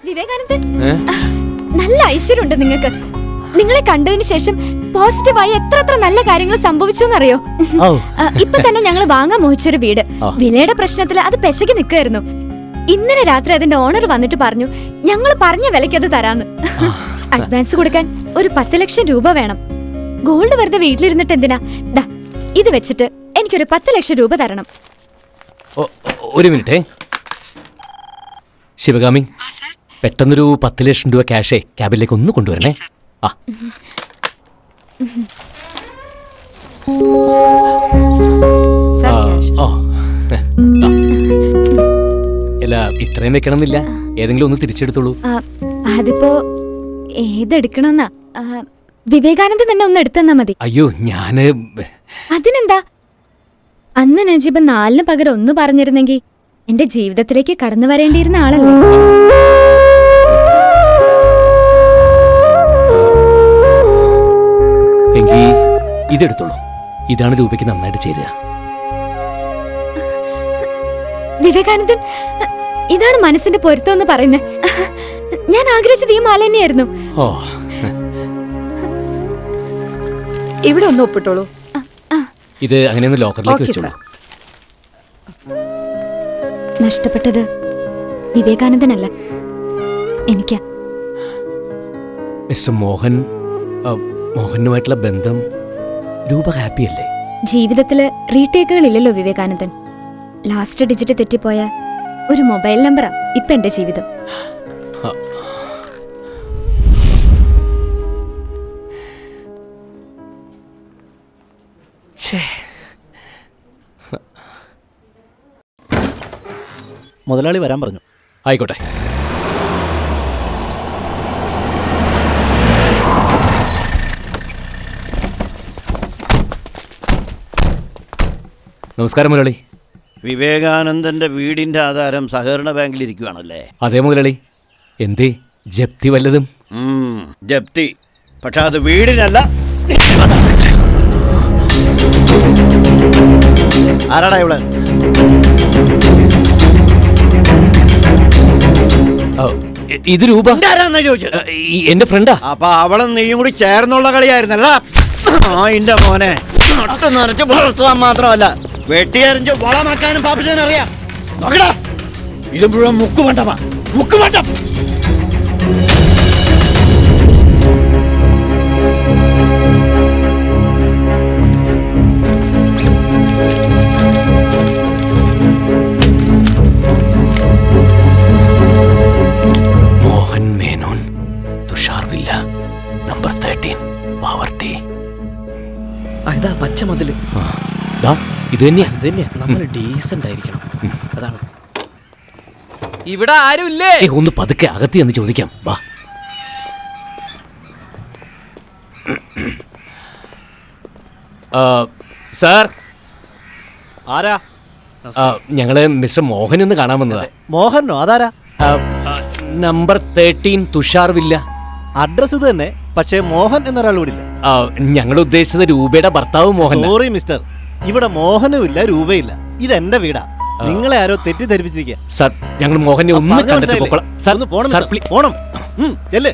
വിവേകാനന്ദൻ, നല്ല ഐശ്വര്യമുണ്ട് നിങ്ങൾക്ക്. നിങ്ങളെ കണ്ടതിന് ശേഷം പോസിറ്റീവായി എത്ര നല്ല കാര്യങ്ങൾ സംഭവിച്ചെന്നറിയോ? ഇപ്പൊ തന്നെ ഞങ്ങൾ വാങ്ങാൻ മോഹിച്ചൊരു വീട്, വിലയുടെ പ്രശ്നത്തിൽ അത് പെശകി നിൽക്കായിരുന്നു. ഇന്നലെ രാത്രി അതിന്റെ ഓണർ വന്നിട്ട് പറഞ്ഞു ഞങ്ങൾ പറഞ്ഞ വിലയ്ക്ക് അത് തരാന്ന്. അഡ്വാൻസ് കൊടുക്കാൻ ഒരു 10 ലക്ഷം രൂപ വേണം. ഗോൾഡ് വെറുതെ വീട്ടിലിരുന്നിട്ട് എന്തിനാ? ദാ ഇത് വെച്ചിട്ട് എനിക്കൊരു 10 ലക്ഷം രൂപ തരണം. ഒരു മിനിറ്റ് ശിവകാമി, പെട്ടെന്നൊരു 10 ലക്ഷം രൂപ ക്യാഷേ ക്യാബിലേക്ക് ഒന്ന് കൊണ്ടുവരണേ. ആ അല്ല, ഇത്രയും വെക്കണമെന്നില്ല, ഏതെങ്കിലും ഒന്ന് തിരിച്ചെടുത്തോളൂ. അതിപ്പോ ഏതെടുക്കണമെന്നാ? വിവേകാനന്ദൻ തന്നെ ഒന്ന് എടുത്തെന്നാ മതി. അയ്യോ ഞാന് അതിനെന്താ? അന്ന് നജീബ് 4 പകരം 1 പറഞ്ഞിരുന്നെങ്കിൽ എന്റെ ജീവിതത്തിലേക്ക് കടന്നു വരേണ്ടിയിരുന്ന ആളല്ലേ. എങ്കിൽ ഇതെടുത്തോളൂ, ഇതാണ് രൂപയ്ക്ക് നന്നായിട്ട് ചേരുക. വിവേകാനന്ദൻ, ഇതാണ് മനസ്സിന്റെ പൊരുത്തം എന്ന് പറയുന്നത്. ഞാൻ ആഗ്രഹിച്ചത് ഈ മാല തന്നെയായിരുന്നു. ഓ, ഇവിടെ ഒന്ന് ഒപ്പിട്ടോളൂ. ഇത് അങ്ങനെയൊന്ന് ലോക്കറിലേക്ക് വെച്ചോളൂ. നഷ്ടപ്പെട്ടത് വിവേകാനന്ദനല്ല, എനിക്കാ. മിസ്റ്റർ മോഹനുമായിട്ടുള്ള ബന്ധം രൂപ ഹാപ്പിയല്ലേ? ജീവിതത്തില് റീടേക്കുകൾ ഇല്ലല്ലോ വിവേകാനന്ദൻ. ലാസ്റ്റ് ഡിജിറ്റ് തെറ്റിപ്പോയ ഒരു മൊബൈൽ നമ്പറാ ഇപ്പൊ എന്റെ ജീവിതം. മുതലാളി വരാൻ പറഞ്ഞു. ആയിക്കോട്ടെ. നമസ്കാരം മുതലാളി. വിവേകാനന്ദന്റെ വീടിന്റെ ആധാരം സഹകരണ ബാങ്കിൽ ഇരിക്കുകയാണല്ലേ? അതെ മുതലാളി. എന്തേ, ജപ്തി വല്ലതും? ജപ്തി, പക്ഷെ അത് വീടിനല്ല. ആരാടാ ഇവിടെ? ഇത് രൂപ ചോദിച്ചത് എന്റെ ഫ്രണ്ടാ. അപ്പൊ അവളും നീയും കൂടി ചേർന്നുള്ള കളിയായിരുന്നല്ല? എന്റെ മോനെ, നട്ടു നിറച്ച് വളർത്തുവാൻ മാത്രമല്ല വെട്ടിയറിഞ്ഞ് വളമാക്കാനും പാപ്പിച്ചതിനറിയാം. നോക്കടാ, ഇത് മുഴുവൻ മുക്കുമണ്ടമാ, മുക്കുമണ്ടം. മോഹൻ മേനോൻ, തുഷാർ വില്ല, നമ്പർ 13, പാവർട്ടി. ഇതാ പച്ച മതില്. ഇത് തന്നെയാ. നമ്മൾ ഡീസന്റ് ആയിരിക്കണം, അതാണ്. ഇവിടെ ആരുമില്ലേ? ഒന്ന് പതുക്കെ അകത്തി എന്ന് ചോദിക്കാം. വാ. സാർ, ആരാ? ഞങ്ങള് മിസ്റ്റർ മോഹൻ എന്ന് കാണാൻ വന്നതാ. മോഹനോ? അതാരാ? Number 13, Tushar villa. അഡ്രസ് ഇത് തന്നെ, പക്ഷേ മോഹൻ എന്നൊരാൾ കൂടി ഇല്ല. ഞങ്ങൾ ഉദ്ദേശിച്ചത് രൂപയുടെ ഭർത്താവ് മോഹൻ. സോറി മിസ്റ്റർ, ഇവിടെ മോഹനും ഇല്ല രൂപയില്ല. ഇത് എന്റെ വീടാ. നിങ്ങളെ ആരോ തെറ്റിദ്ധരിപ്പിച്ചിരിക്കുക. സാർ, ഞങ്ങൾ മോഹനെ ഒന്ന് കണ്ടിട്ട് പോകണം. പോണം. ചെല്ല്.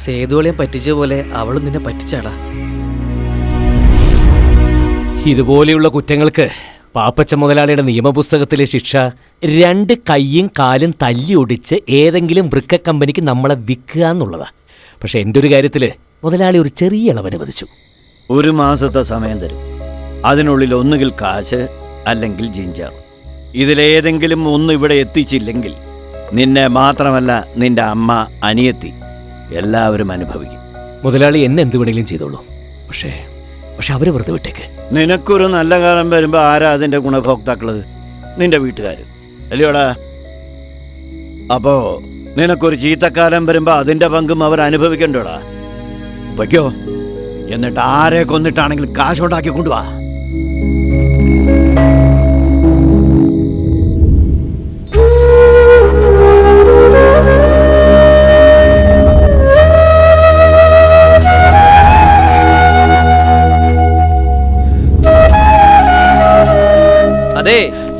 സേതുവളിയെ പറ്റിച്ച പോലെ അവള് നിന്നെ പറ്റിച്ചാടാ. ഇതുപോലെയുള്ള കുറ്റങ്ങൾക്ക് പാപ്പച്ച മുതലാളിയുടെ നിയമപുസ്തകത്തിലെ ശിക്ഷ 2 കൈയും കാലും തല്ലി ഒടിച്ച് ഏതെങ്കിലും വൃക്ക കമ്പനിക്ക് നമ്മളെ വിൽക്കുക എന്നുള്ളതാ. പക്ഷെ എൻ്റെ ഒരു കാര്യത്തില് മുതലാളി ഒരു ചെറിയ ഇളവ് അനുവദിച്ചു. 1 മാസത്തെ സമയം തരും. അതിനുള്ളിൽ ഒന്നുകിൽ കാശ് അല്ലെങ്കിൽ ജിഞ്ചർ. ഇതിലേതെങ്കിലും ഒന്ന് ഇവിടെ എത്തിച്ചില്ലെങ്കിൽ നിന്നെ മാത്രമല്ല നിന്റെ അമ്മ, അനിയത്തി എല്ലാവരും അനുഭവിക്കും. മുതലാളി എന്നെ എന്ത് വേണമെങ്കിലും ചെയ്തോളൂ, പക്ഷേ അവര് വെറുതെ വിട്ടേക്ക്. നിനക്കൊരു നല്ല കാലം വരുമ്പോ ആരാ അതിന്റെ ഗുണഭോക്താക്കള്? നിന്റെ വീട്ടുകാര് അല്ലയോടാ? അപ്പോ നിനക്കൊരു ചീത്തക്കാലം വരുമ്പോ അതിന്റെ പങ്കും അവർ അനുഭവിക്കണ്ടോടാ? വയ്ക്കോ, എന്നിട്ട് ആരെ കൊന്നിട്ടാണെങ്കിലും കാശുണ്ടാക്കി കൊണ്ടുവാ.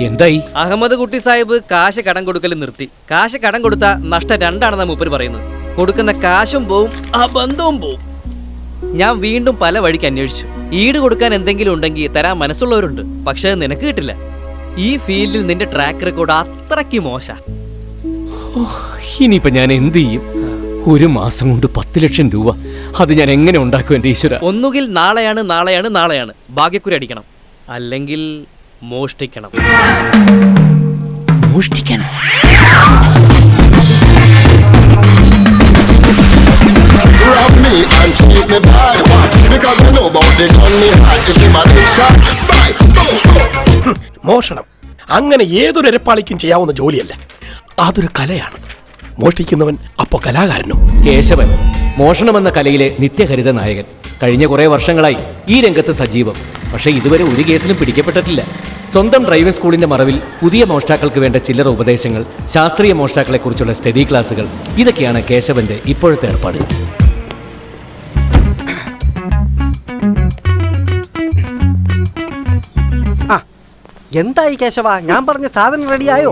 എന്തായി? അഹമ്മദ് കുട്ടി സാഹിബ് കാശ് കടം കൊടുക്കൽ നിർത്തി. കാശ് കടം കൊടുത്ത നഷ്ടം രണ്ടാണെന്നാ മൂപ്പര് പറയുന്നത്. കൊടുക്കുന്ന കാശും പോവും, ആ ബന്ധവും പോവും. ഞാൻ വീണ്ടും പല വഴിക്ക് അന്വേഷിച്ചു. ഈട് കൊടുക്കാൻ എന്തെങ്കിലും ഉണ്ടെങ്കിൽ തരാൻ മനസ്സുള്ളവരുണ്ട്, പക്ഷെ നിനക്ക് കിട്ടില്ല. ഈ ഫീൽഡിൽ നിന്റെ ട്രാക്ക് റെക്കോർഡ് അത്രയ്ക്ക് മോശ. ഇനിയിപ്പോ ഞാൻ എന്ത് ചെയ്യും? ഒരു മാസം കൊണ്ട് 10 ലക്ഷം രൂപ, അത് ഞാൻ എങ്ങനെ ഉണ്ടാക്കും എന്റെ ഈശ്വര? ഒന്നുകിൽ നാളെയാണ് ഭാഗ്യക്കുരി അടിക്കണം, അല്ലെങ്കിൽ മോഷ്ടിക്കണം. മോഷ്ടിക്കാനോ? Rob me and treat me bad, what? Because you know about the gun me hot. If him a big shot, bye, boom. മോഷണം അങ്ങനെ ഏതൊരു ഇരപ്പാളിക്കും ചെയ്യാവുന്ന ജോലിയല്ല, അതൊരു കലയാണ്. മോഷ്ടിക്കുന്നവൻ അപ്പോ കലാകാരനും. കേശവൻ മോഷണമെന്ന കലയിലെ നിത്യഹരിത നായകൻ. കഴിഞ്ഞ കുറെ വർഷങ്ങളായി ഈ രംഗത്ത് സജീവം. പക്ഷേ ഇതുവരെ ഒരു കേസിലും പിടിക്കപ്പെട്ടിട്ടില്ല. സ്വന്തം ഡ്രൈവിംഗ് സ്കൂളിന്റെ മറവിൽ പുതിയ മോഷ്ടാക്കൾക്ക് വേണ്ട ചില്ലറ ഉപദേശങ്ങൾ, ശാസ്ത്രീയ മോഷ്ടാക്കളെക്കുറിച്ചുള്ള സ്റ്റഡി ക്ലാസുകൾ, ഇതൊക്കെയാണ് കേശവന്റെ ഇപ്പോഴത്തെ ഏർപ്പാടുകൾ. എന്തായി കേശവ, ഞാൻ പറഞ്ഞ സാധനം റെഡിയായോ?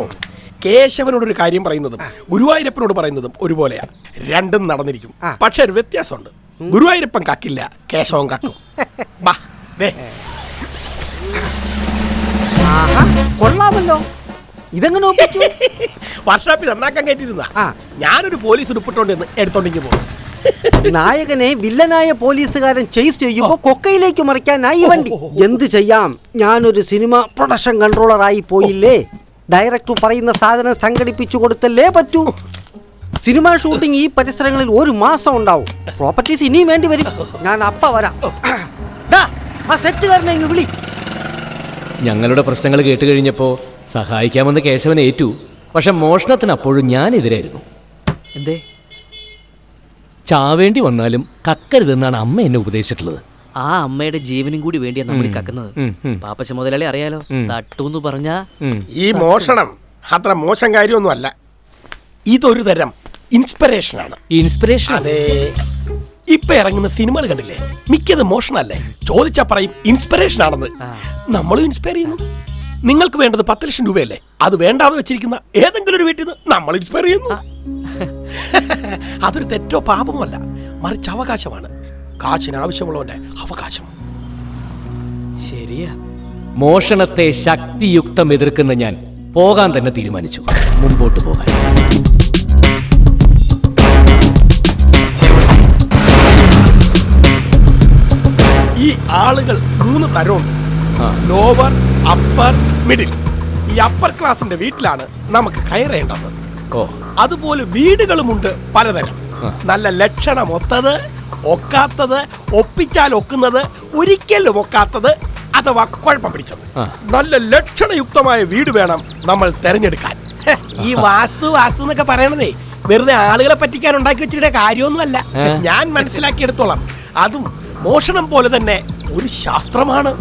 കേശവനോടൊരു കാര്യം പറയുന്നതും ഗുരുവായൂരപ്പനോട് പറയുന്നതും ഒരുപോലെയാ. രണ്ടും നടന്നിരിക്കും, പക്ഷെ ഒരു വ്യത്യാസമുണ്ട്. ഗുരുവായൂരപ്പൻ കക്കില്ല, കേശവൻ കക്കും. ബാ, ദേ. ആഹാ, കൊള്ളാമല്ലോ. ഇതെങ്ങനെ ഒപ്പിച്ചു? വർഷാപ്പിൽ നന്നാക്കാൻ കയറ്റിയിരുന്ന ഞാനൊരു പോലീസ് ഉടുപ്പിട്ടോണ്ടെന്ന് എടുത്തോണ്ടെങ്കിൽ പോകും. നായകനെ വില്ലനായ പോലീസുകാരൻ ചേസ് ചെയ്യുമ്പോ കൊക്കയിലേക്ക് മറിക്കാനായി വണ്ടി. എന്ത് ചെയ്യാം, ഞാനൊരു സിനിമ പ്രൊഡക്ഷൻ കൺട്രോളറായി പോയില്ലേ. ഡയറക്ടർ പറയുന്ന സാധനം സംഘടിപ്പിച്ചു കൊടുത്തല്ലേ പറ്റൂ. സിനിമ ഷൂട്ടിംഗ് ഈ പരിസരങ്ങളിൽ 1 മാസം ഉണ്ടാവും. പ്രോപ്പർട്ടീസ് ഇനിയും വേണ്ടി വരും. ഞാൻ അപ്പ വരാം. ആ സെറ്റുകാരനെ ഇങ്ങ് വിളി. ഞങ്ങളുടെ പ്രശ്നങ്ങൾ കേട്ട് കഴിഞ്ഞപ്പോൾ സഹായിക്കാമെന്ന് കേശവൻ ഏറ്റു. പക്ഷെ മോഷണത്തിന് അപ്പോഴും ഞാൻ എതിരായിരുന്നു. എന്തേ? ചാവേണ്ടി വന്നാലും കക്കരുതെന്നാണ് അമ്മ എന്നെ ഉപദേശിച്ചിട്ടുള്ളത്. ആ അമ്മയുടെ ജീവനും കൂടി വേണ്ടിയാ നമ്മൾ കക്കുന്നത്. പാപ്പച്ച മുതലാളി അറിയാലോ, തട്ടൂന്ന് പറഞ്ഞാ. ഈ മോഷണം അത്ര മോശം കാര്യമൊന്നും അല്ല. ഇതൊരു തരം ഇൻസ്പിറേഷനാണ്. ഇൻസ്പിറേഷൻ? അതെ. ഇപ്പൊ ഇറങ്ങുന്ന സിനിമകൾ കണ്ടില്ലേ, മിക്കത് മോഷണല്ലേ. ചോദിച്ചാ പറയും ഇൻസ്പിറേഷൻ ആണെന്ന്. നമ്മളും ഇൻസ്പയർ ചെയ്യുന്നു. നിങ്ങൾക്ക് വേണ്ടത് 10 ലക്ഷം രൂപയല്ലേ, അത് വേണ്ടാന്ന് വെച്ചിരിക്കുന്ന ഏതെങ്കിലും ഒരു വീട്ടിൽ നിന്ന് നമ്മൾ ഇൻസ്പയർ ചെയ്യുന്നു. അതൊരു തെറ്റോ പാപമോ അല്ല, മറിച്ച് അവകാശമാണ്. കാശിന് ആവശ്യമുള്ളവന്റെ അവകാശം. ശരിയാ. മോഷണത്തെ ശക്തിയുക്തം എതിർക്കുന്ന ഞാൻ പോകാൻ തന്നെ തീരുമാനിച്ചു. മുമ്പോട്ട് പോകാൻ. ഈ ആളുകൾ 3 തരമുണ്ട്: ലോവർ, അപ്പർ, മിഡിൽ. ഈ അപ്പർ ക്ലാസിന്റെ വീട്ടിലാണ് നമുക്ക് കയറേണ്ടത്. അതുപോലെ വീടുകളുമുണ്ട് പലതരം. നല്ല ലക്ഷണം ഒത്തത്, ഒക്കാത്തത്, ഒപ്പിച്ചാൽ ഒക്കുന്നത്, ഒരിക്കലും ഒക്കാത്തത്, അഥവാ കുഴപ്പം പിടിച്ചത്. നല്ല ലക്ഷണയുക്തമായ വീട് വേണം നമ്മൾ തെരഞ്ഞെടുക്കാൻ. ഈ വാസ്തു എന്നൊക്കെ പറയണതേ വെറുതെ ആളുകളെ പറ്റിക്കാൻ ഉണ്ടാക്കി വെച്ചിട്ട് കാര്യമൊന്നുമല്ല. ഞാൻ മനസ്സിലാക്കിയെടുത്തോളം അതും മോഷണം പോലെ തന്നെ ഒരു ശാസ്ത്രമാണ്.